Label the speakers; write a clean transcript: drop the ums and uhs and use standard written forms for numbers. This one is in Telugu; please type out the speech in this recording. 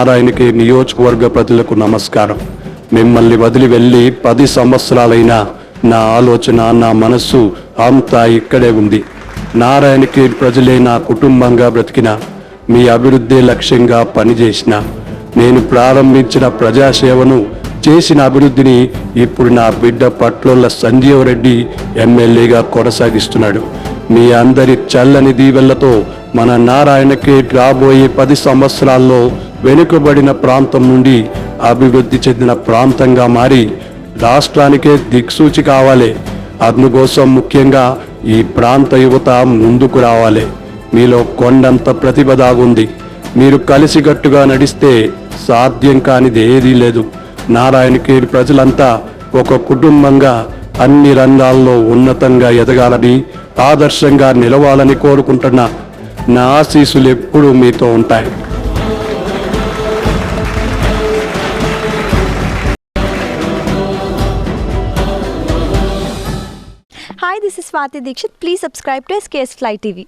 Speaker 1: నారాయణకి నియోజకవర్గ ప్రజలకు నమస్కారం. మిమ్మల్ని వదిలి వెళ్ళి 10 సంవత్సరాలైనా నా ఆలోచన, నా మనస్సు అంతా ఇక్కడే ఉంది. నారాయణకి ప్రజలే నా కుటుంబంగా బ్రతికిన, మీ అభివృద్ధి లక్ష్యంగా పనిచేసిన, నేను ప్రారంభించిన ప్రజాసేవను చేసిన అభివృద్ధిని ఇప్పుడు నా బిడ్డ పట్లోళ్ళ సంజీవ్ రెడ్డి ఎమ్మెల్యేగా కొనసాగిస్తున్నాడు. మీ అందరి చల్లని దీవెళ్లతో మన నారాయణకి రాబోయే 10 సంవత్సరాల్లో వెనుకబడిన ప్రాంతం నుండి అభివృద్ధి చెందిన ప్రాంతంగా మారి రాష్ట్రానికే దిక్సూచి కావాలి. అందుకోసం ముఖ్యంగా ఈ ప్రాంత యువత ముందుకు రావాలి. మీలో కొండంత ప్రతిభ దాగుంది. మీరు కలిసికట్టుగా నడిస్తే సాధ్యం కానిది ఏదీ లేదు. నారాయణకి ప్రజలంతా ఒక కుటుంబంగా అన్ని రంగాల్లో ఉన్నతంగా ఎదగాలని, ఆదర్శంగా నిలవాలని కోరుకుంటున్నా. నా ఆశీస్సులు ఎప్పుడూ మీతో ఉంటాయి.
Speaker 2: Hi, this is Swati Dikshit. Please subscribe to SKS Fly TV.